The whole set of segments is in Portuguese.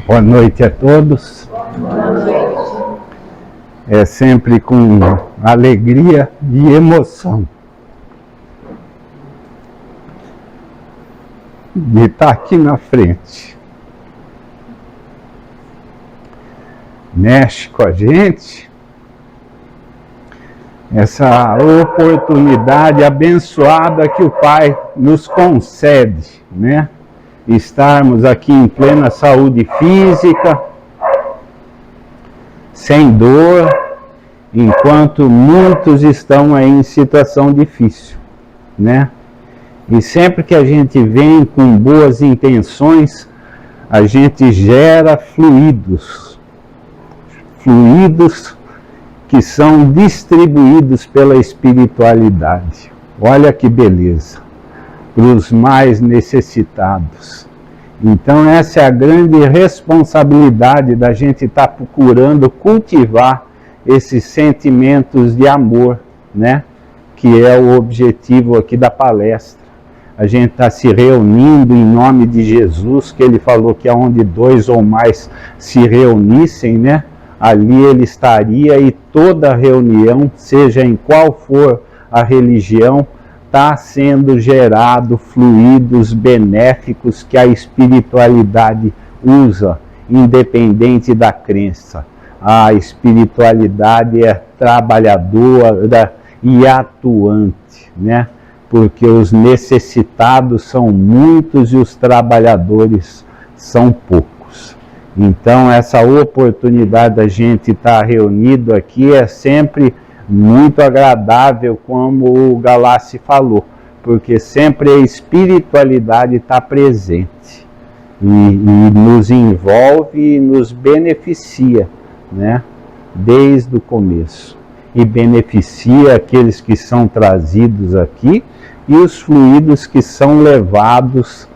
Boa noite a todos. É sempre com alegria e emoção de estar aqui na frente. Mexe com a gente essa oportunidade abençoada que o Pai nos concede, né? Estarmos aqui em plena saúde física, sem dor, enquanto muitos estão aí em situação difícil, né? E sempre que a gente vem com boas intenções, a gente gera fluidos que são distribuídos pela espiritualidade. Olha que beleza, para os mais necessitados. Então essa é a grande responsabilidade da gente estar procurando cultivar esses sentimentos de amor, né? Que é o objetivo aqui da palestra. A gente está se reunindo em nome de Jesus, que ele falou que aonde 2 ou mais se reunissem, né? Ali ele estaria, e toda reunião, seja em qual for a religião, está sendo gerado fluidos benéficos que a espiritualidade usa, independente da crença. A espiritualidade é trabalhadora e atuante, né? Porque os necessitados são muitos e os trabalhadores são poucos. Então essa oportunidade da gente estar reunido aqui é sempre muito agradável, como o Galassi falou, porque sempre a espiritualidade está presente e nos envolve e nos beneficia, né? Desde o começo. E beneficia aqueles que são trazidos aqui e os fluidos que são levados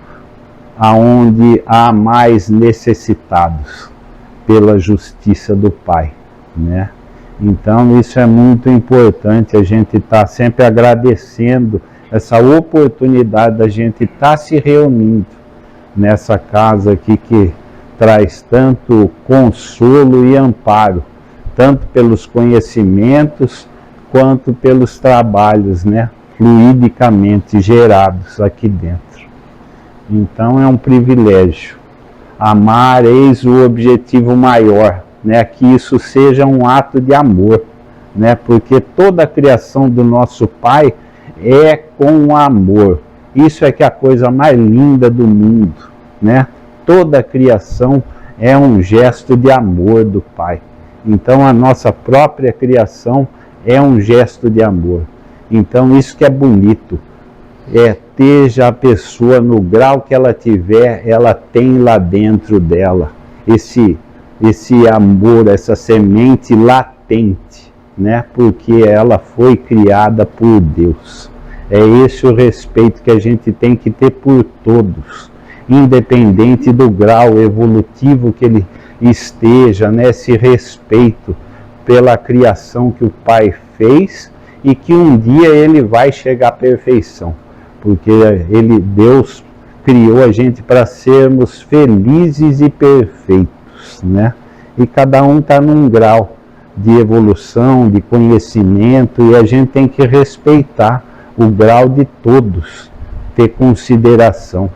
aonde há mais necessitados pela justiça do Pai, né? Então isso é muito importante, a gente está sempre agradecendo essa oportunidade da gente estar se reunindo nessa casa aqui que traz tanto consolo e amparo, tanto pelos conhecimentos quanto pelos trabalhos, né, fluidicamente gerados aqui dentro. Então é um privilégio. Amar, eis o objetivo maior, né? Que isso seja um ato de amor, né? Porque toda a criação do nosso Pai é com amor. Isso é que é a coisa mais linda do mundo, né? Toda a criação é um gesto de amor do Pai. Então a nossa própria criação é um gesto de amor. Então isso que é bonito, esteja a pessoa no grau que ela tiver, ela tem lá dentro dela esse amor, essa semente latente, né? Porque ela foi criada por Deus. É esse o respeito que a gente tem que ter por todos, independente do grau evolutivo que ele esteja, né? Esse respeito pela criação que o Pai fez e que um dia ele vai chegar à perfeição. Porque Deus criou a gente para sermos felizes e perfeitos, né? E cada um está num grau de evolução, de conhecimento, e a gente tem que respeitar o grau de todos, ter consideração.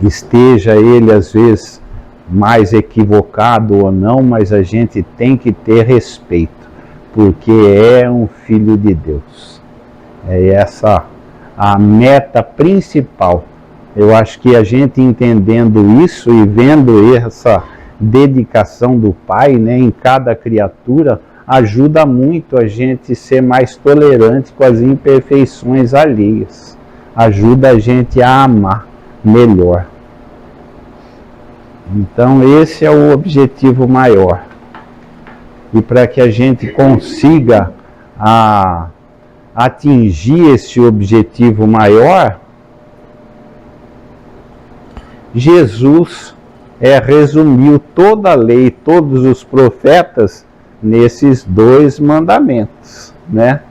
Esteja ele, às vezes, mais equivocado ou não, mas a gente tem que ter respeito, porque é um filho de Deus. É essa a meta principal. Eu acho que a gente entendendo isso e vendo essa dedicação do Pai, né, em cada criatura, ajuda muito a gente ser mais tolerante com as imperfeições alheias. Ajuda a gente a amar melhor. Então esse é o objetivo maior. E para que a gente consiga atingir esse objetivo maior, Jesus resumiu toda a lei, todos os profetas nesses 2 mandamentos, né?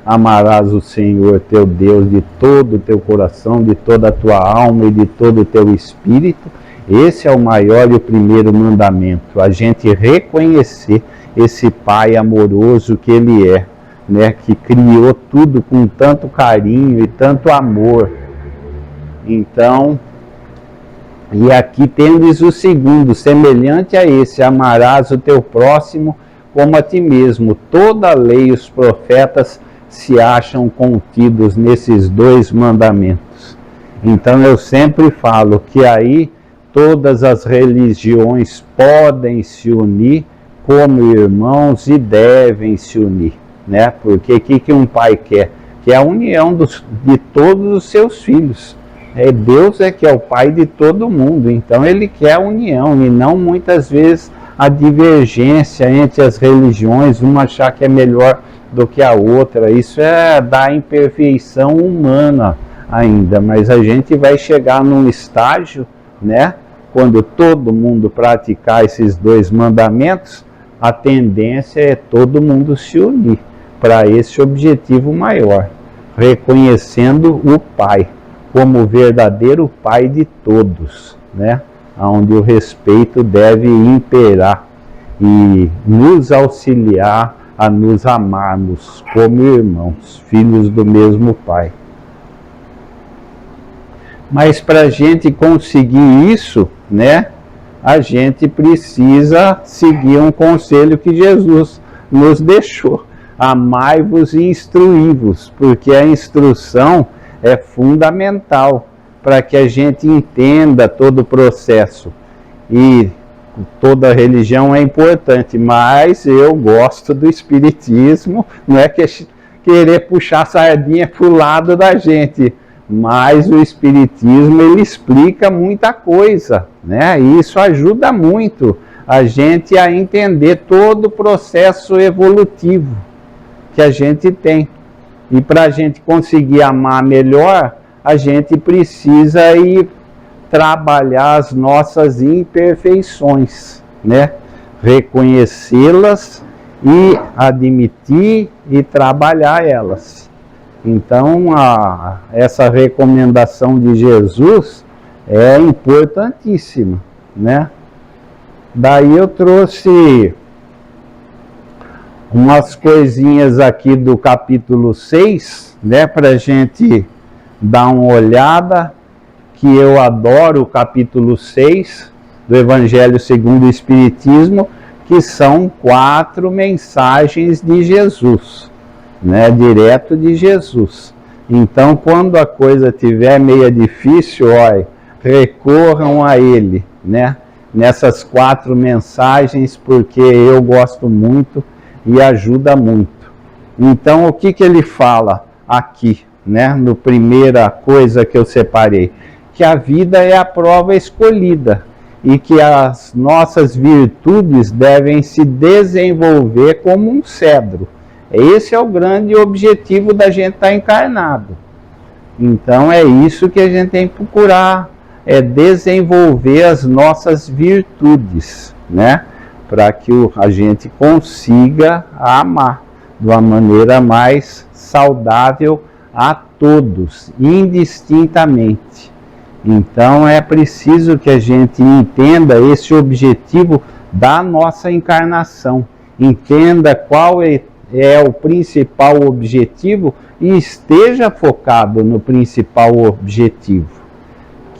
Amarás o Senhor teu Deus de todo o teu coração, de toda a tua alma e de todo o teu espírito. Esse é o maior e o primeiro mandamento, a gente reconhecer esse Pai amoroso que Ele é, né, que criou tudo com tanto carinho e tanto amor. Então, e aqui tendes o segundo, semelhante a esse, amarás o teu próximo como a ti mesmo. Toda a lei e os profetas se acham contidos nesses dois mandamentos. Então eu sempre falo que aí todas as religiões podem se unir como irmãos e devem se unir, né? Porque o que um pai quer? Que é a união de todos os seus filhos. Deus é que é o pai de todo mundo, então ele quer a união e não muitas vezes a divergência entre as religiões, uma achar que é melhor do que a outra. Isso é da imperfeição humana ainda, mas a gente vai chegar num estágio, né, quando todo mundo praticar esses dois mandamentos, a tendência é todo mundo se unir para esse objetivo maior, reconhecendo o Pai como o verdadeiro Pai de todos, né, onde o respeito deve imperar e nos auxiliar a nos amarmos como irmãos, filhos do mesmo Pai. Mas para a gente conseguir isso, né, a gente precisa seguir um conselho que Jesus nos deixou. Amai-vos e instruí-vos, porque a instrução é fundamental para que a gente entenda todo o processo. E toda religião é importante, mas eu gosto do Espiritismo, não é querer puxar a sardinha para o lado da gente, mas o Espiritismo ele explica muita coisa, né? E isso ajuda muito a gente a entender todo o processo evolutivo que a gente tem. E para a gente conseguir amar melhor, a gente precisa ir trabalhar as nossas imperfeições, né? Reconhecê-las e admitir e trabalhar elas. Então, essa recomendação de Jesus é importantíssima, né? Daí eu trouxe umas coisinhas aqui do capítulo 6, né, para a gente dar uma olhada, que eu adoro o capítulo 6 do Evangelho segundo o Espiritismo, que são 4 mensagens de Jesus, né, direto de Jesus. Então, quando a coisa estiver meio difícil, olha, recorram a ele, né, nessas 4 mensagens, porque eu gosto muito e ajuda muito. Então, o que ele fala aqui, né, no primeira coisa que eu separei? Que a vida é a prova escolhida e que as nossas virtudes devem se desenvolver como um cedro. Esse é o grande objetivo da gente estar encarnado. Então é isso que a gente tem que procurar, é desenvolver as nossas virtudes, né? Para que a gente consiga amar de uma maneira mais saudável a todos, indistintamente. Então é preciso que a gente entenda esse objetivo da nossa encarnação, entenda qual é o principal objetivo e esteja focado no principal objetivo.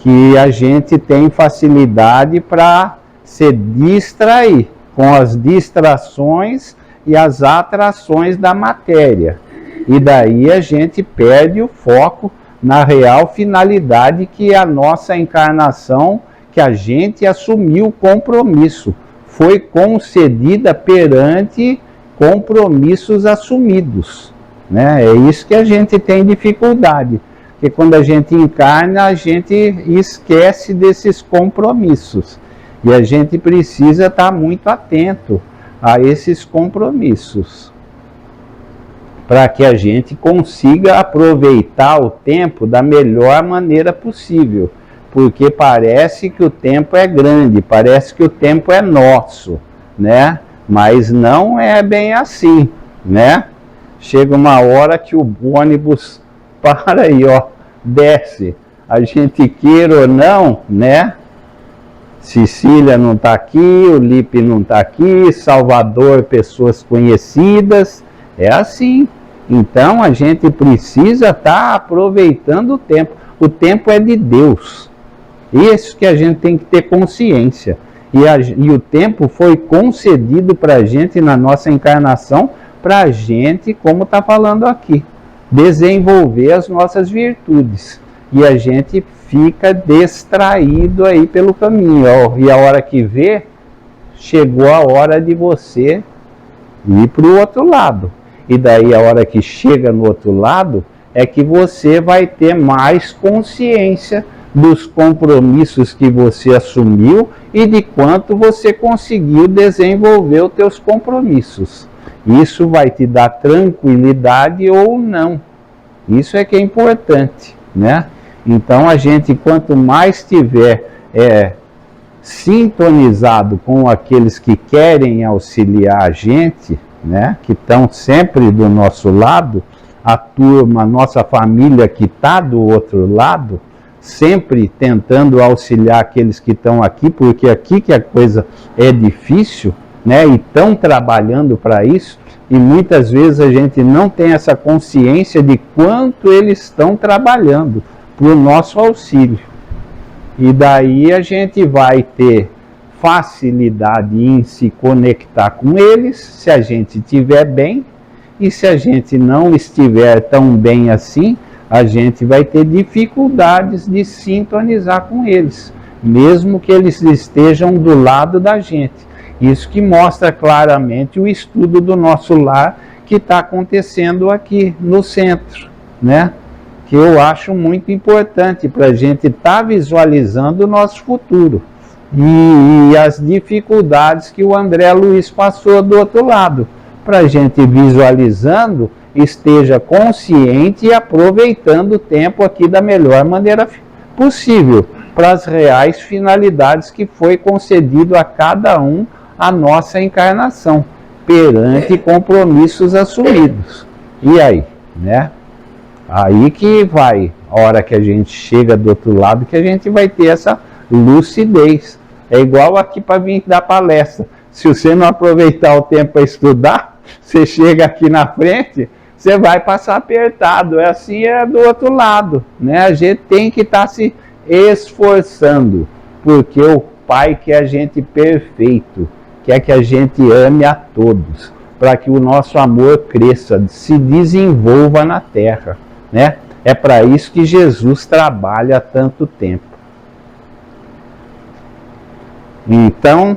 Que a gente tem facilidade para se distrair com as distrações e as atrações da matéria. E daí a gente perde o foco na real finalidade, que é a nossa encarnação, que a gente assumiu o compromisso. Foi concedida perante compromissos assumidos, né? É isso que a gente tem dificuldade, porque quando a gente encarna, a gente esquece desses compromissos. E a gente precisa estar muito atento a esses compromissos, para que a gente consiga aproveitar o tempo da melhor maneira possível. Porque parece que o tempo é grande, parece que o tempo é nosso, né? Mas não é bem assim, né? chega uma hora que o ônibus para aí, ó, desce. A gente queira ou não, né? Cecília não está aqui, o Lipe não está aqui, Salvador, pessoas conhecidas, é assim. Então a gente precisa estar aproveitando o tempo. O tempo é de Deus. Isso que a gente tem que ter consciência. E o tempo foi concedido para a gente na nossa encarnação, para a gente, como está falando aqui, desenvolver as nossas virtudes. E a gente fica distraído aí pelo caminho. E a hora que vê, chegou a hora de você ir para o outro lado. E daí a hora que chega no outro lado, é que você vai ter mais consciência dos compromissos que você assumiu e de quanto você conseguiu desenvolver os teus compromissos. Isso vai te dar tranquilidade ou não. Isso é que é importante, né? Então a gente, quanto mais tiver sintonizado com aqueles que querem auxiliar a gente, né? Que estão sempre do nosso lado, a turma, a nossa família que está do outro lado, sempre tentando auxiliar aqueles que estão aqui, porque aqui que a coisa é difícil, né? E estão trabalhando para isso, e muitas vezes a gente não tem essa consciência de quanto eles estão trabalhando para o nosso auxílio. E daí a gente vai ter facilidade em se conectar com eles, se a gente estiver bem, e se a gente não estiver tão bem assim, a gente vai ter dificuldades de sintonizar com eles, mesmo que eles estejam do lado da gente. Isso que mostra claramente o estudo do nosso lar que está acontecendo aqui no centro, né? Que eu acho muito importante para a gente estar visualizando o nosso futuro e as dificuldades que o André Luiz passou do outro lado, para a gente visualizando, esteja consciente e aproveitando o tempo aqui da melhor maneira possível, para as reais finalidades que foi concedido a cada um a nossa encarnação, perante compromissos assumidos. E aí, né? Aí que vai, a hora que a gente chega do outro lado, que a gente vai ter essa lucidez. É igual aqui para vir dar palestra. Se você não aproveitar o tempo para estudar, você chega aqui na frente, você vai passar apertado. É assim, é do outro lado, né? A gente tem que estar se esforçando, porque o Pai quer a gente perfeito, quer que a gente ame a todos, para que o nosso amor cresça, se desenvolva na terra, né? É para isso que Jesus trabalha há tanto tempo. Então,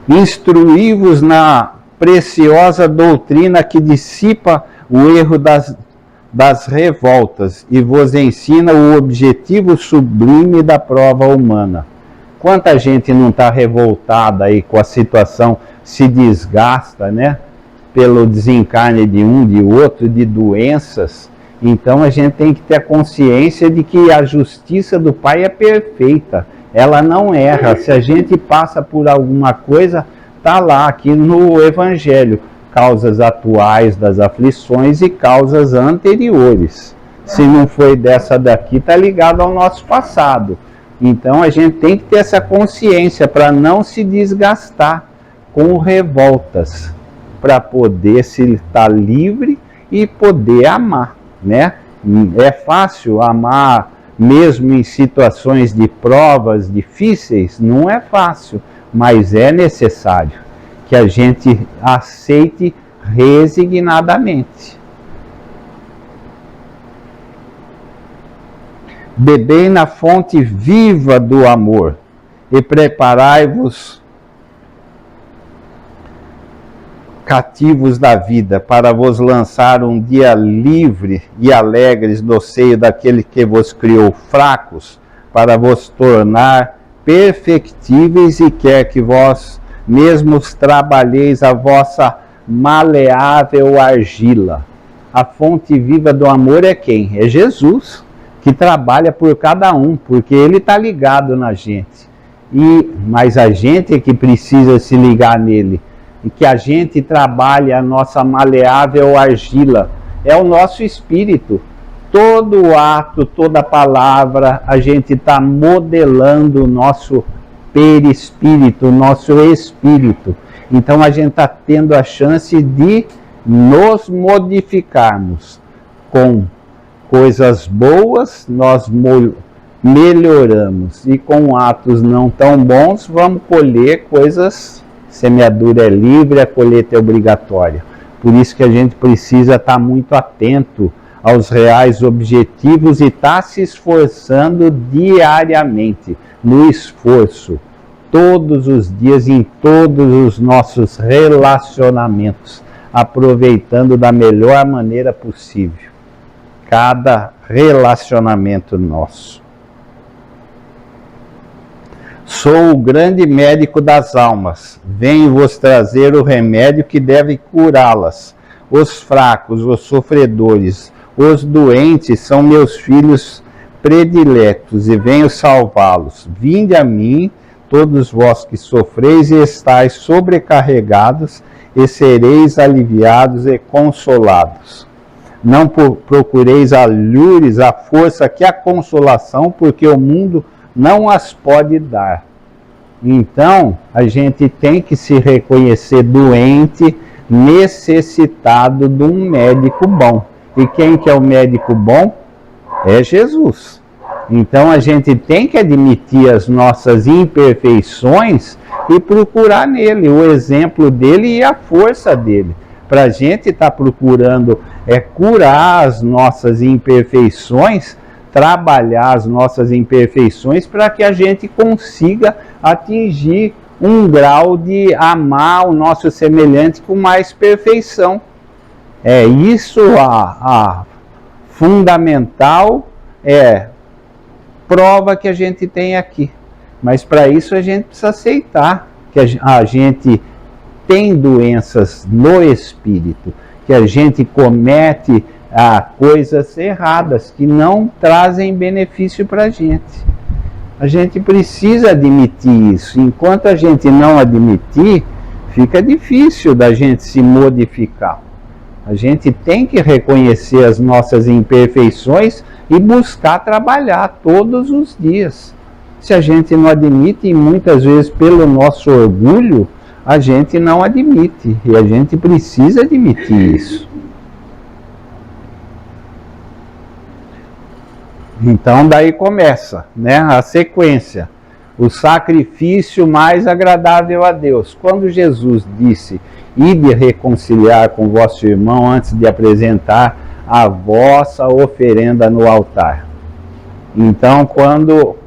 instruí-vos na preciosa doutrina que dissipa o erro das revoltas e vos ensina o objetivo sublime da prova humana. Quanta gente não está revoltada aí com a situação, se desgasta, né? Pelo desencarne de um, de outro, de doenças. Então a gente tem que ter a consciência de que a justiça do Pai é perfeita. Ela não erra. Se a gente passa por alguma coisa, está lá aqui no Evangelho. Causas atuais das aflições e causas anteriores. Se não foi dessa daqui, está ligado ao nosso passado. Então a gente tem que ter essa consciência para não se desgastar com revoltas, para poder se estar livre e poder amar, né? É fácil amar mesmo em situações de provas difíceis? Não é fácil, mas é necessário que a gente aceite resignadamente. Bebei na fonte viva do amor e preparai-vos cativos da vida, para vos lançar um dia livre e alegres no seio daquele que vos criou fracos, para vos tornar perfectíveis e quer que vós mesmos trabalheis a vossa maleável argila. A fonte viva do amor é quem? É Jesus, que trabalha por cada um, porque ele está ligado na gente. Mas a gente é que precisa se ligar nele. e que a gente trabalhe a nossa maleável argila. É o nosso espírito. Todo ato, toda palavra, a gente está modelando o nosso perispírito, o nosso espírito. Então a gente está tendo a chance de nos modificarmos. Com coisas boas, nós melhoramos. E com atos não tão bons, vamos colher coisas. Semeadura é livre, a colheita é obrigatória. Por isso que a gente precisa estar muito atento aos reais objetivos e estar se esforçando diariamente, no esforço, todos os dias, em todos os nossos relacionamentos, aproveitando da melhor maneira possível cada relacionamento nosso. Sou o grande médico das almas, venho vos trazer o remédio que deve curá-las. Os fracos, os sofredores, os doentes são meus filhos prediletos e venho salvá-los. Vinde a mim, todos vós que sofreis e estáis sobrecarregados, e sereis aliviados e consolados. Não procureis alhures a força que a consolação, porque o mundo não as pode dar. Então, a gente tem que se reconhecer doente, necessitado de um médico bom. E quem que é o médico bom? É Jesus. Então, a gente tem que admitir as nossas imperfeições e procurar nele o exemplo dele e a força dele. Para a gente estar procurando curar as nossas imperfeições, trabalhar as nossas imperfeições para que a gente consiga atingir um grau de amar o nosso semelhante com mais perfeição. É isso a fundamental prova que a gente tem aqui. Mas para isso a gente precisa aceitar que a gente tem doenças no espírito, que a gente comete coisas erradas que não trazem benefício para a gente. A gente precisa admitir isso. Enquanto a gente não admitir, fica difícil da gente se modificar. A gente tem que reconhecer as nossas imperfeições e buscar trabalhar todos os dias. Se a gente não admite, e muitas vezes pelo nosso orgulho, a gente não admite. E a gente precisa admitir isso. Então daí começa, né, a sequência. O sacrifício mais agradável a Deus. Quando Jesus disse, ide reconciliar com vosso irmão antes de apresentar a vossa oferenda no altar. Então, quando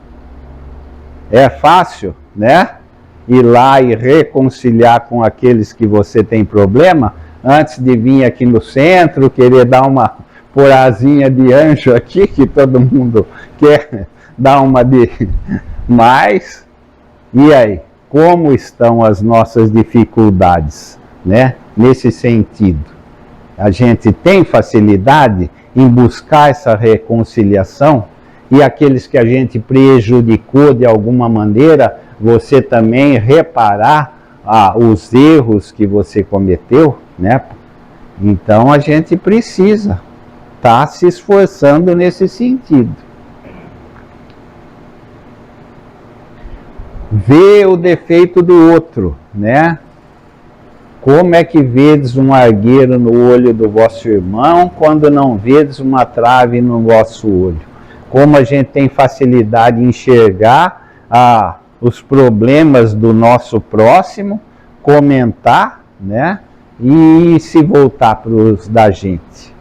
é fácil, né, ir lá e reconciliar com aqueles que você tem problema, antes de vir aqui no centro, querer dar uma porazinha de anjo aqui, que todo mundo quer dar uma de mais. E aí, como estão as nossas dificuldades, né, nesse sentido? A gente tem facilidade em buscar essa reconciliação? E aqueles que a gente prejudicou de alguma maneira, você também reparar os erros que você cometeu, né? Então a gente precisa estar se esforçando nesse sentido. Ver o defeito do outro, né? Como é que vedes um argueiro no olho do vosso irmão, quando não vedes uma trave no vosso olho? Como a gente tem facilidade em enxergar os problemas do nosso próximo, comentar, né? E se voltar para os da gente.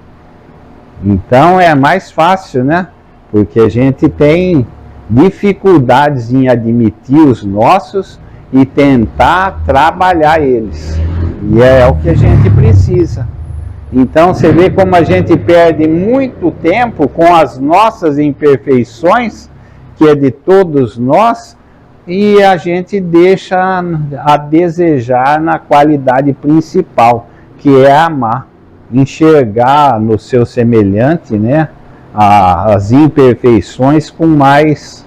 Então é mais fácil, né? Porque a gente tem dificuldades em admitir os nossos e tentar trabalhar eles. E é o que a gente precisa. Então você vê como a gente perde muito tempo com as nossas imperfeições, que é de todos nós, e a gente deixa a desejar na qualidade principal, que é amar, enxergar no seu semelhante, né, as imperfeições com mais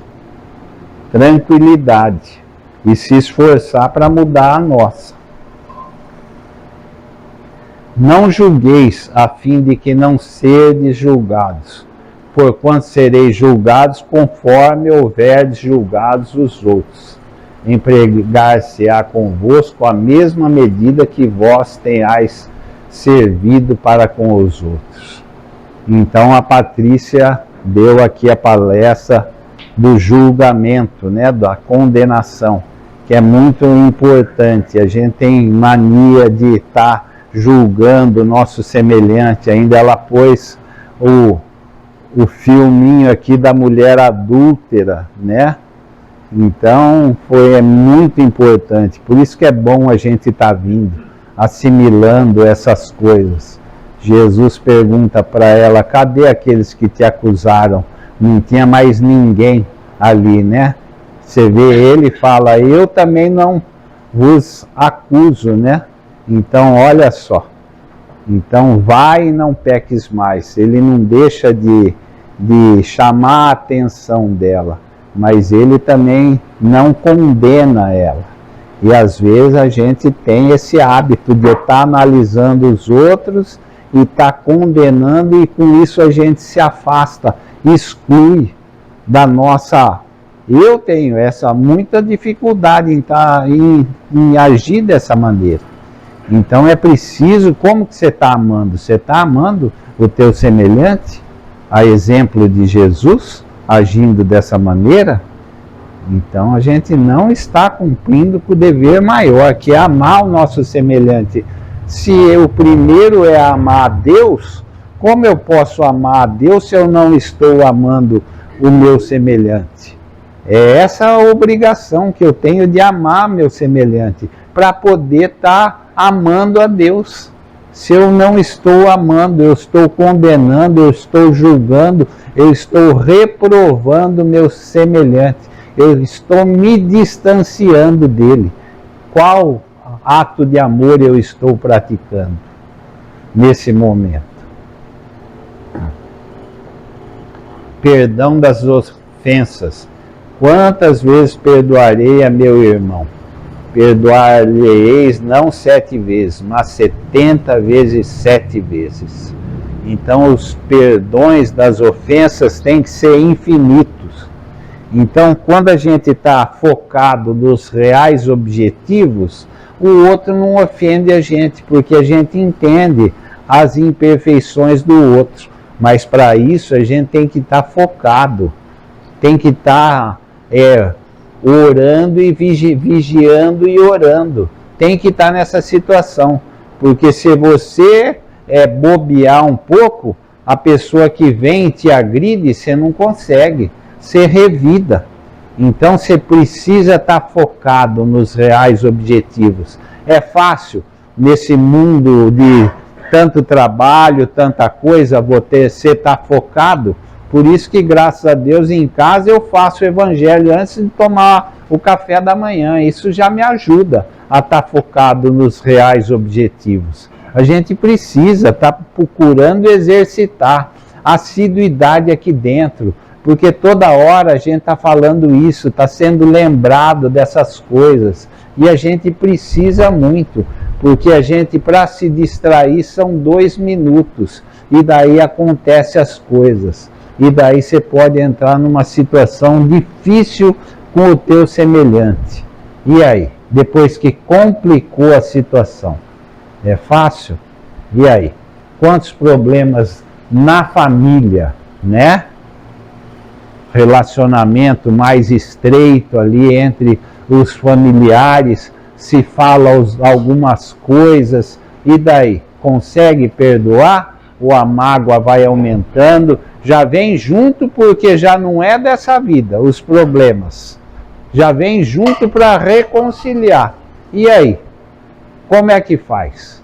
tranquilidade e se esforçar para mudar a nossa. Não julgueis, a fim de que não serdes julgados, porquanto sereis julgados conforme houverdes julgados os outros. Empregar-se-á convosco a mesma medida que vós tenhais servido para com os outros. Então a Patrícia deu aqui a palestra do julgamento, né, da condenação, que é muito importante. A gente tem mania de estar julgando o nosso semelhante. Ainda ela pôs o filminho aqui da mulher adúltera, né? Então é muito importante. Por isso que é bom a gente estar vindo, assimilando essas coisas. Jesus pergunta para ela: cadê aqueles que te acusaram? Não tinha mais ninguém ali, né? Você vê ele e fala: eu também não vos acuso, né? Então olha só, então vai e não peques mais. Ele não deixa de chamar a atenção dela, mas ele também não condena ela. E às vezes a gente tem esse hábito de estar analisando os outros e estar condenando, e com isso a gente se afasta, exclui da nossa... Eu tenho muita dificuldade em agir dessa maneira. Então é preciso... Como que você está amando? Você está amando o teu semelhante? A exemplo de Jesus, agindo dessa maneira? Então a gente não está cumprindo com o dever maior, que é amar o nosso semelhante. Se o primeiro é amar a Deus, como eu posso amar a Deus se eu não estou amando o meu semelhante? É essa a obrigação que eu tenho, de amar meu semelhante, para poder estar amando a Deus. Se eu não estou amando, eu estou condenando, eu estou julgando, eu estou reprovando meu semelhante, eu estou me distanciando dele. Qual ato de amor eu estou praticando nesse momento? Perdão das ofensas. Quantas vezes perdoarei a meu irmão? Perdoar-lhe-eis não 7 vezes, mas 70 vezes 7 vezes. Então os perdões das ofensas têm que ser infinitos. Então quando a gente está focado nos reais objetivos, o outro não ofende a gente, porque a gente entende as imperfeições do outro. Mas para isso a gente tem que estar focado, tem que estar orando e vigiando e orando. Tem que estar nessa situação, porque se você bobear um pouco, a pessoa que vem e te agride, você não consegue, você revida. Então você precisa estar focado nos reais objetivos. É fácil nesse mundo de tanto trabalho, tanta coisa, você estar focado? Por isso que, graças a Deus, em casa eu faço o evangelho antes de tomar o café da manhã. Isso já me ajuda a estar focado nos reais objetivos. A gente precisa estar procurando exercitar a assiduidade aqui dentro, porque toda hora a gente está falando isso, está sendo lembrado dessas coisas. E a gente precisa muito, porque a gente, para se distrair, são 2 minutos. E daí acontecem as coisas. E daí você pode entrar numa situação difícil com o teu semelhante. E aí? Depois que complicou a situação, é fácil? E aí? Quantos problemas na família, né? Relacionamento mais estreito ali entre os familiares, se fala algumas coisas, e daí? Consegue perdoar? Ou a mágoa vai aumentando? Já vem junto, porque já não é dessa vida, os problemas. Já vem junto para reconciliar. E aí? Como é que faz?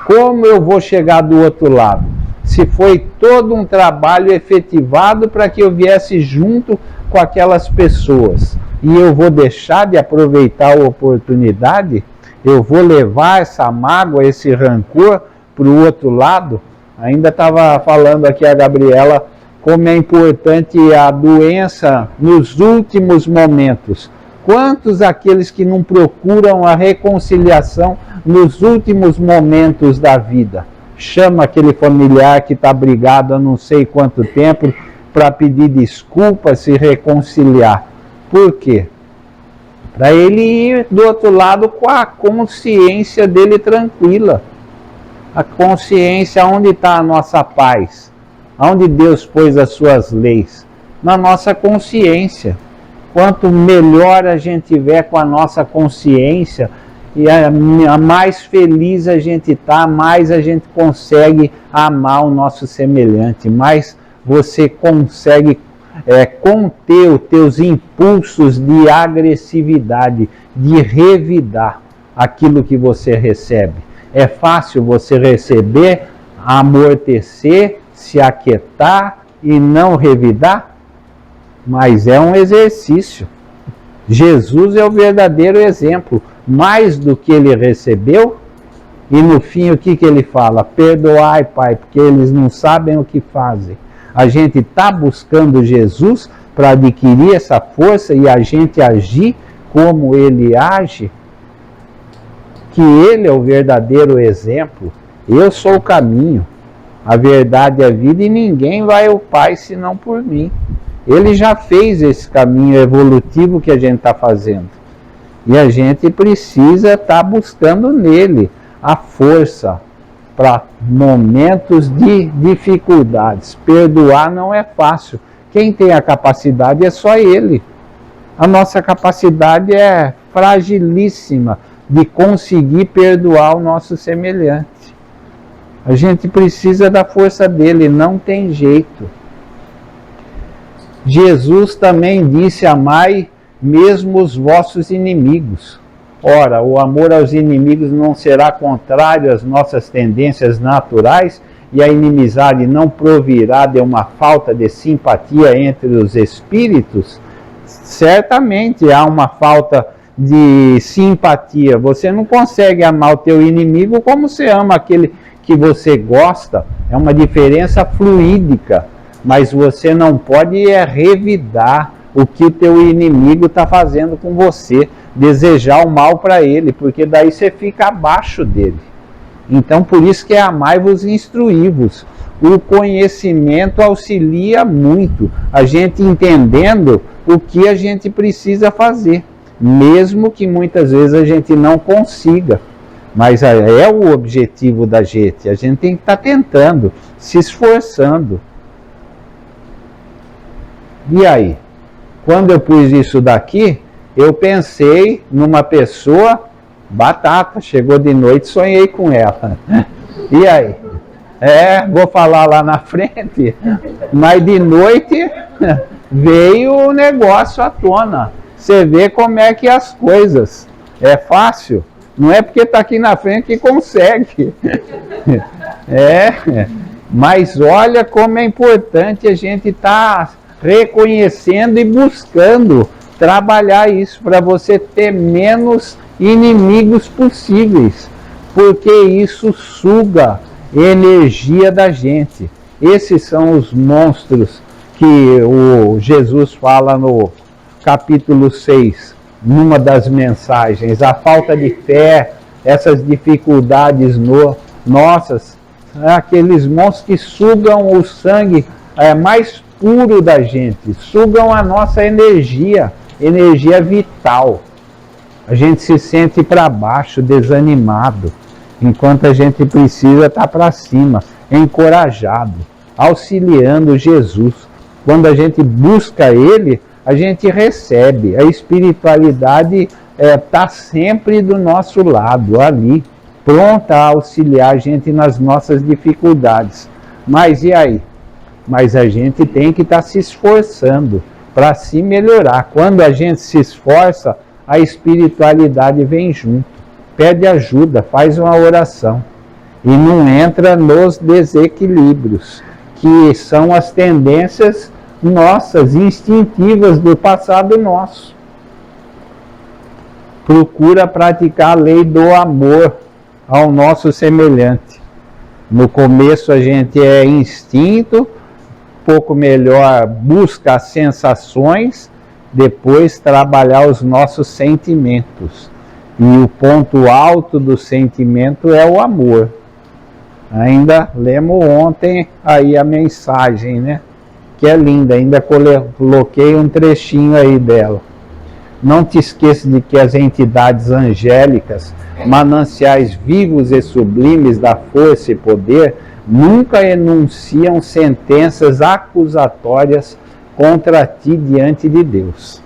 Como eu vou chegar do outro lado? Se foi todo um trabalho efetivado para que eu viesse junto com aquelas pessoas, e eu vou deixar de aproveitar a oportunidade? Eu vou levar essa mágoa, esse rancor para o outro lado? Ainda estava falando aqui a Gabriela como é importante a doença nos últimos momentos. Quantos aqueles que não procuram a reconciliação nos últimos momentos da vida? Chama aquele familiar que está brigado há não sei quanto tempo para pedir desculpa, se reconciliar. Por quê? Para ele ir do outro lado com a consciência dele tranquila. A consciência, onde está a nossa paz? Onde Deus pôs as suas leis? Na nossa consciência. Quanto melhor a gente tiver com a nossa consciência, e a mais feliz a gente está, mais a gente consegue amar o nosso semelhante, mais você consegue conter os teus impulsos de agressividade, de revidar aquilo que você recebe. É fácil você receber, amortecer, se aquietar e não revidar? Mas é um exercício. Jesus é o verdadeiro exemplo. Mais do que ele recebeu, e no fim o que ele fala? Perdoai, Pai, porque eles não sabem o que fazem. A gente está buscando Jesus para adquirir essa força e a gente agir como ele age, que ele é o verdadeiro exemplo. Eu sou o caminho, a verdade e a vida, e ninguém vai ao Pai senão por mim. Ele já fez esse caminho evolutivo que a gente está fazendo. E a gente precisa estar buscando nele a força para momentos de dificuldades. Perdoar não é fácil. Quem tem a capacidade é só ele. A nossa capacidade é fragilíssima de conseguir perdoar o nosso semelhante. A gente precisa da força dele, não tem jeito. Jesus também disse: amai mesmo os vossos inimigos. Ora, o amor aos inimigos não será contrário às nossas tendências naturais, e a inimizade não provirá de uma falta de simpatia entre os espíritos? Certamente há uma falta de simpatia. Você não consegue amar o teu inimigo como você ama aquele que você gosta. É uma diferença fluídica. Mas você não pode revidar o que o teu inimigo está fazendo com você, desejar o mal para ele, porque daí você fica abaixo dele. Então, por isso que é amai-vos e instruí-vos. O conhecimento auxilia muito, a gente entendendo o que a gente precisa fazer, mesmo que muitas vezes a gente não consiga. Mas é o objetivo da gente, a gente tem que estar tentando, se esforçando. E aí? Quando eu pus isso daqui, eu pensei numa pessoa batata. Chegou de noite, sonhei com ela. E aí? Vou falar lá na frente. Mas de noite veio o negócio à tona. Você vê como é que as coisas. É fácil? Não é porque está aqui na frente que consegue. Mas olha como é importante a gente estar reconhecendo e buscando trabalhar isso para você ter menos inimigos possíveis, porque isso suga energia da gente. Esses são os monstros que o Jesus fala no capítulo 6, numa das mensagens. A falta de fé, essas dificuldades nossas, aqueles monstros que sugam o sangue mais puro da gente, sugam a nossa energia vital. A gente se sente para baixo, desanimado, enquanto a gente precisa estar para cima, encorajado, auxiliando Jesus. Quando a gente busca ele, a gente recebe. A espiritualidade está sempre do nosso lado, ali, pronta a auxiliar a gente nas nossas dificuldades. Mas e aí? Mas a gente tem que estar se esforçando para se melhorar. Quando a gente se esforça, a espiritualidade vem junto. Pede ajuda, faz uma oração. E não entra nos desequilíbrios, que são as tendências nossas, instintivas do passado nosso. Procura praticar a lei do amor ao nosso semelhante. No começo a gente é instinto, pouco melhor busca as sensações, depois trabalhar os nossos sentimentos. E o ponto alto do sentimento é o amor. Ainda lemos ontem aí a mensagem, né? Que é linda, ainda coloquei um trechinho aí dela. Não te esqueça de que as entidades angélicas, mananciais vivos e sublimes da força e poder, nunca enunciam sentenças acusatórias contra ti diante de Deus.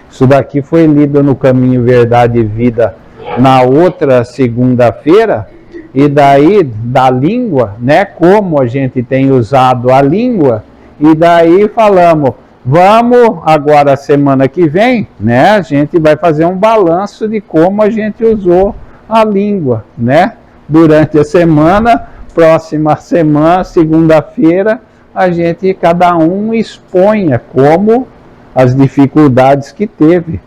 Isso daqui foi lido no Caminho, Verdade e Vida na outra segunda-feira, e daí da língua, né, como a gente tem usado a língua, e daí falamos, vamos agora semana que vem, né, a gente vai fazer um balanço de como a gente usou a língua, né, durante a semana. Próxima semana, segunda-feira, a gente, cada um exponha como as dificuldades que teve.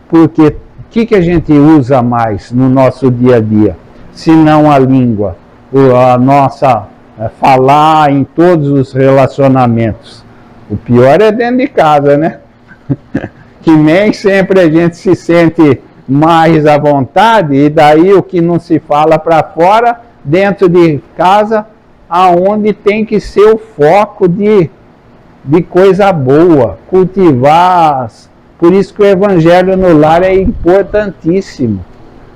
Porque o que a gente usa mais no nosso dia a dia? Se não a língua, a nossa falar em todos os relacionamentos. O pior é dentro de casa, né? Que nem sempre a gente se sente mais à vontade, e daí o que não se fala para fora, dentro de casa, aonde tem que ser o foco de coisa boa, cultivar. Por isso que o evangelho no lar é importantíssimo.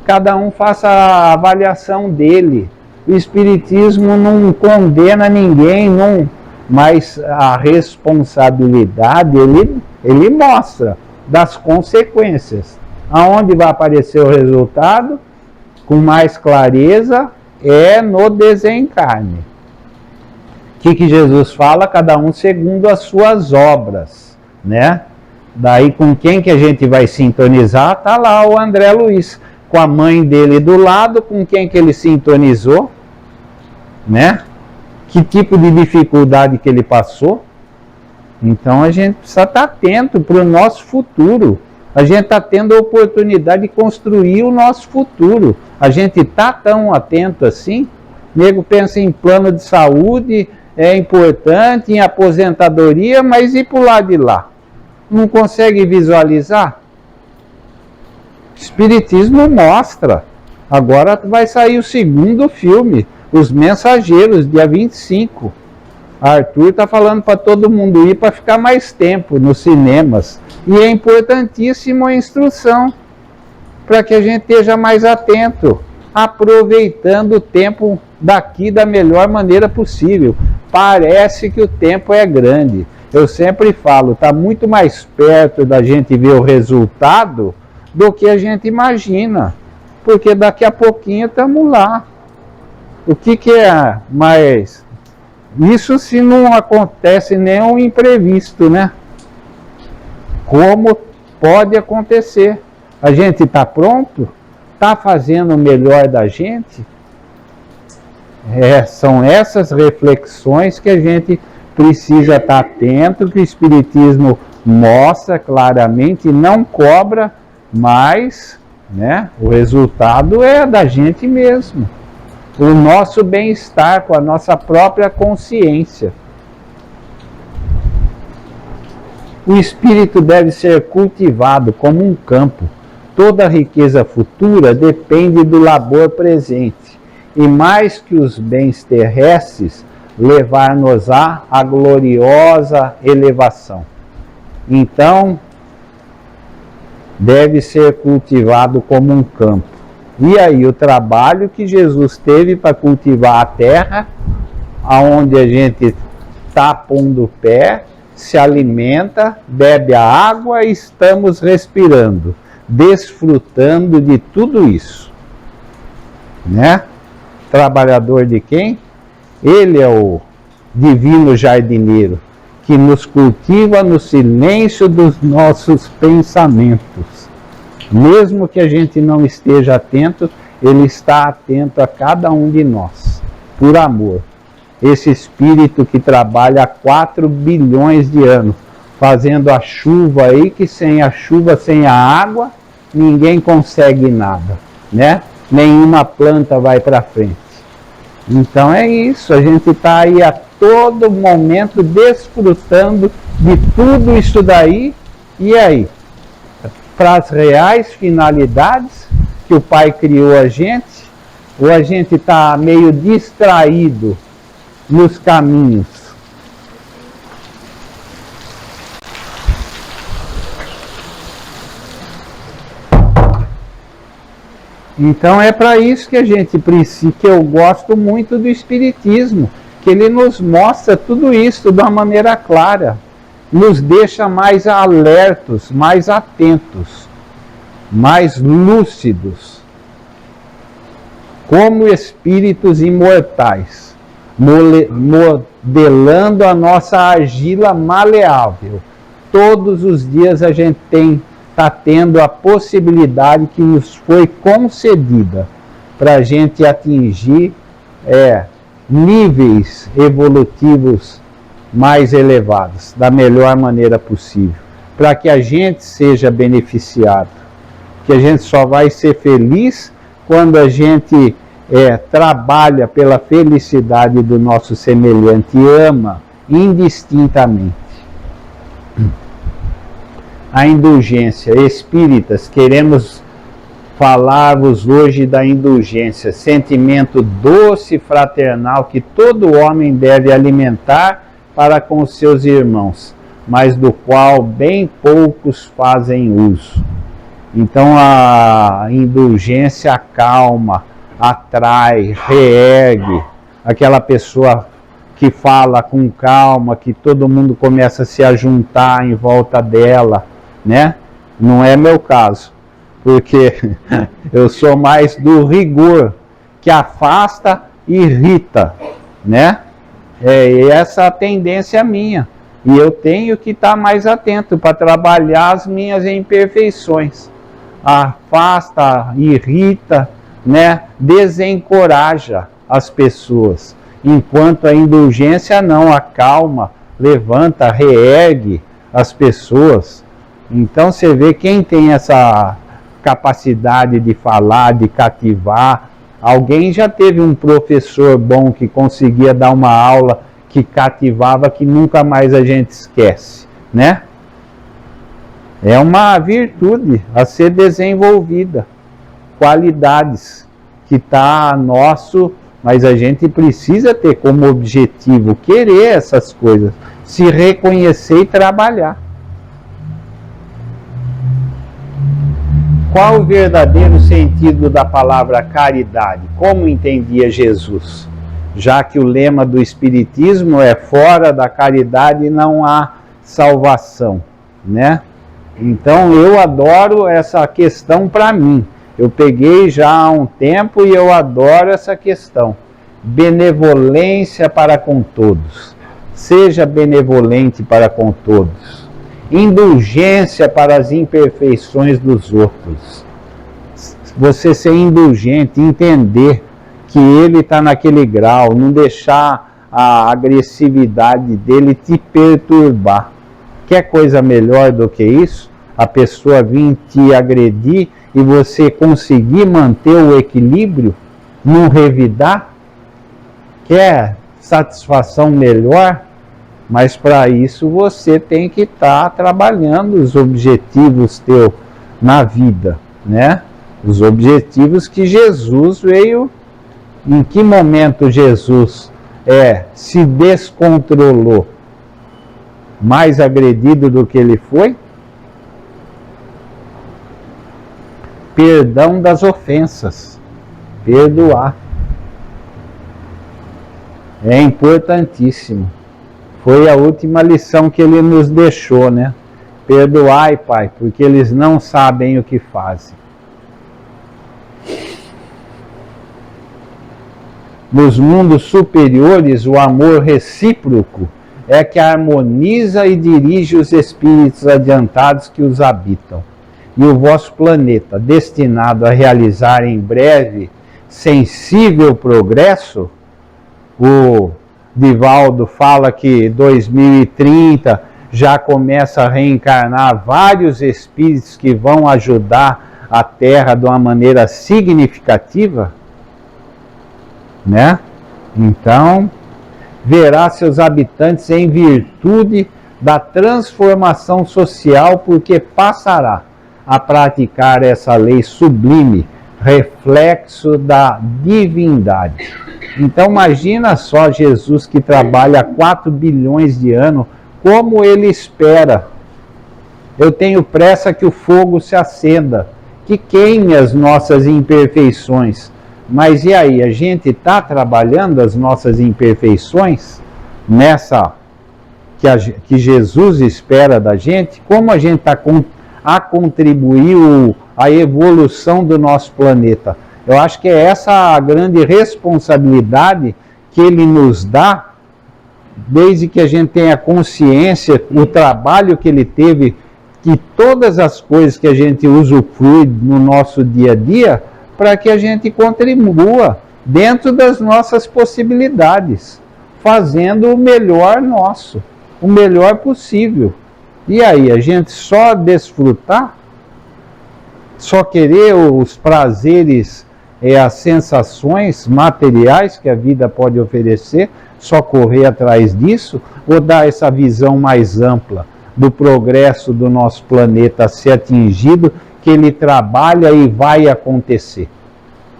Cada um faça a avaliação dele. O espiritismo não condena ninguém, não, mas a responsabilidade ele mostra das consequências. Aonde vai aparecer o resultado com mais clareza é no desencarne. O que Jesus fala? Cada um segundo as suas obras, né? Daí com quem que a gente vai sintonizar? Tá lá o André Luiz, com a mãe dele do lado, com quem que ele sintonizou, né? Que tipo de dificuldade que ele passou? Então a gente precisa estar atento para o nosso futuro. A gente está tendo a oportunidade de construir o nosso futuro. A gente está tão atento assim? O nego pensa em plano de saúde, é importante, em aposentadoria, mas e para o lado de lá? Não consegue visualizar? O Espiritismo mostra. Agora vai sair o segundo filme, Os Mensageiros, dia 25. Arthur está falando para todo mundo ir para ficar mais tempo nos cinemas. E é importantíssima a instrução para que a gente esteja mais atento, aproveitando o tempo daqui da melhor maneira possível. Parece que o tempo é grande. Eu sempre falo, está muito mais perto da gente ver o resultado do que a gente imagina. Porque daqui a pouquinho estamos lá. O que é mais... Isso se não acontece nenhum imprevisto, né? Como pode acontecer? A gente está pronto? Está fazendo o melhor da gente? São essas reflexões que a gente precisa estar atento, que o Espiritismo mostra claramente, não cobra, mas, né, o resultado é da gente mesmo. O nosso bem-estar com a nossa própria consciência. O espírito deve ser cultivado como um campo. Toda a riqueza futura depende do labor presente. E mais que os bens terrestres, levar-nos-á a gloriosa elevação. Então, deve ser cultivado como um campo. E aí, o trabalho que Jesus teve para cultivar a terra, aonde a gente está pondo o pé, se alimenta, bebe a água e estamos respirando, desfrutando de tudo isso. Né? Trabalhador de quem? Ele é o divino jardineiro, que nos cultiva no silêncio dos nossos pensamentos. Mesmo que a gente não esteja atento, ele está atento a cada um de nós, por amor. Esse espírito que trabalha há 4 bilhões de anos, fazendo a chuva aí, que sem a chuva, sem a água, ninguém consegue nada, né? Nenhuma planta vai para frente. Então é isso, a gente está aí a todo momento desfrutando de tudo isso daí. E aí? para as reais finalidades que o Pai criou a gente, ou a gente está meio distraído nos caminhos? Então é para isso que a gente precisa, que eu gosto muito do Espiritismo, que ele nos mostra tudo isso de uma maneira clara, nos deixa mais alertos, mais atentos, mais lúcidos, como espíritos imortais, modelando a nossa argila maleável. Todos os dias a gente está tendo a possibilidade que nos foi concedida para a gente atingir níveis evolutivos mais elevados, da melhor maneira possível, para que a gente seja beneficiado. Que a gente só vai ser feliz quando a gente trabalha pela felicidade do nosso semelhante e ama indistintamente. A indulgência. Espíritas, queremos falar-vos hoje da indulgência, sentimento doce e fraternal que todo homem deve alimentar para com os seus irmãos, mas do qual bem poucos fazem uso. Então a indulgência acalma, atrai, reergue aquela pessoa que fala com calma, que todo mundo começa a se ajuntar em volta dela, né? Não é meu caso, porque eu sou mais do rigor, que afasta e irrita, né? É essa a tendência minha. E eu tenho que estar mais atento para trabalhar as minhas imperfeições. Afasta, irrita, né? Desencoraja as pessoas. Enquanto a indulgência não, acalma, levanta, reergue as pessoas. Então você vê quem tem essa capacidade de falar, de cativar. Alguém já teve um professor bom que conseguia dar uma aula que cativava, que nunca mais a gente esquece, né? É uma virtude a ser desenvolvida, qualidades que está nosso, mas a gente precisa ter como objetivo querer essas coisas, se reconhecer e trabalhar. Qual o verdadeiro sentido da palavra caridade? Como entendia Jesus? Já que o lema do Espiritismo é fora da caridade não há salvação, né? Então eu adoro essa questão para mim. Eu peguei já há um tempo e eu adoro essa questão. Benevolência para com todos. Seja benevolente para com todos. Indulgência para as imperfeições dos outros. Você ser indulgente, entender que ele está naquele grau, não deixar a agressividade dele te perturbar. Quer coisa melhor do que isso? A pessoa vir te agredir e você conseguir manter o equilíbrio, não revidar? Quer satisfação melhor? Mas para isso você tem que estar trabalhando os objetivos teus na vida, né? Os objetivos que Jesus veio. Em que momento Jesus se descontrolou? Mais agredido do que ele foi? Perdão das ofensas. Perdoar. É importantíssimo. Foi a última lição que ele nos deixou, né? Perdoai, Pai, porque eles não sabem o que fazem. Nos mundos superiores, o amor recíproco é que harmoniza e dirige os espíritos adiantados que os habitam. E o vosso planeta, destinado a realizar em breve sensível progresso, o Divaldo fala que 2030 já começa a reencarnar vários espíritos que vão ajudar a Terra de uma maneira significativa, né? Então, verá seus habitantes em virtude da transformação social, porque passará a praticar essa lei sublime, reflexo da divindade. Então imagina só Jesus que trabalha há 4 bilhões de anos, como ele espera. Eu tenho pressa que o fogo se acenda, que queime as nossas imperfeições. Mas e aí, a gente está trabalhando as nossas imperfeições nessa que Jesus espera da gente? Como a gente está a contribuir a evolução do nosso planeta? Eu acho que é essa a grande responsabilidade que ele nos dá, desde que a gente tenha consciência, o trabalho que ele teve, que todas as coisas que a gente usufrui no nosso dia a dia, para que a gente contribua dentro das nossas possibilidades, fazendo o melhor nosso, o melhor possível. E aí, a gente só desfrutar, só querer os prazeres e as sensações materiais que a vida pode oferecer, só correr atrás disso, ou dar essa visão mais ampla do progresso do nosso planeta a ser atingido, que ele trabalha e vai acontecer?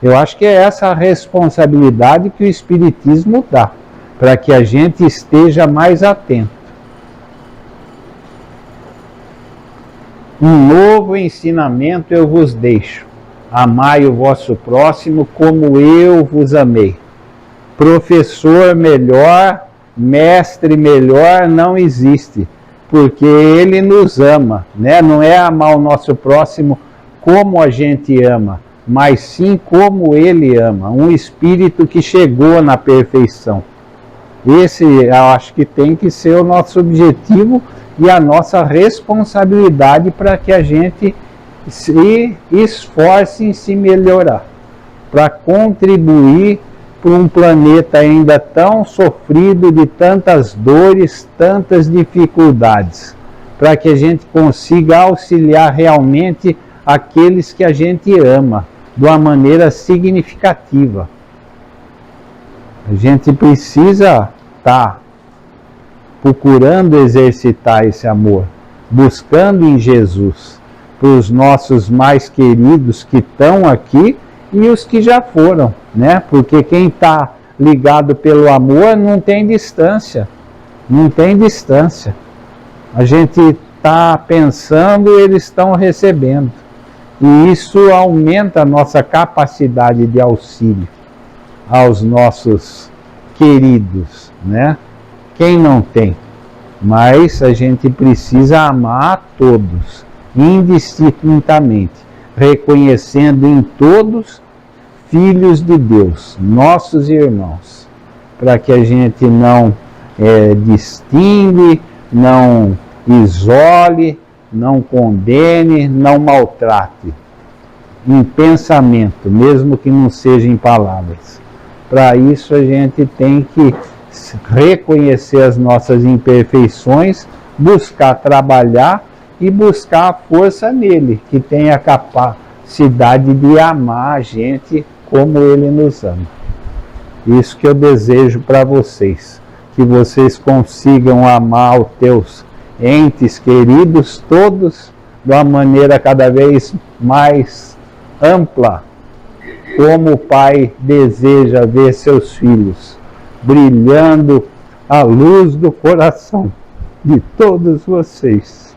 Eu acho que é essa a responsabilidade que o Espiritismo dá, para que a gente esteja mais atento. Um novo ensinamento eu vos deixo: amai o vosso próximo como eu vos amei. Professor melhor, mestre melhor não existe, porque ele nos ama, né? Não é amar o nosso próximo como a gente ama, mas sim como ele ama, um espírito que chegou na perfeição. Esse eu acho que tem que ser o nosso objetivo e a nossa responsabilidade, para que a gente se esforce em se melhorar, para contribuir para um planeta ainda tão sofrido, de tantas dores, tantas dificuldades, para que a gente consiga auxiliar realmente aqueles que a gente ama, de uma maneira significativa. A gente precisa estar procurando exercitar esse amor, buscando em Jesus, para os nossos mais queridos que estão aqui e os que já foram, né? Porque quem está ligado pelo amor não tem distância, não tem distância. A gente está pensando, eles estão recebendo. E isso aumenta a nossa capacidade de auxílio aos nossos queridos, né? Quem não tem? Mas a gente precisa amar a todos, indistintamente, reconhecendo em todos filhos de Deus, nossos irmãos, para que a gente não distingue, não isole, não condene, não maltrate, em pensamento, mesmo que não seja em palavras. Para isso a gente tem que reconhecer as nossas imperfeições, buscar trabalhar e buscar a força nele, que tem a capacidade de amar a gente como ele nos ama. Isso que eu desejo para vocês, que vocês consigam amar os teus entes queridos todos de uma maneira cada vez mais ampla, como o Pai deseja ver seus filhos brilhando a luz do coração de todos vocês.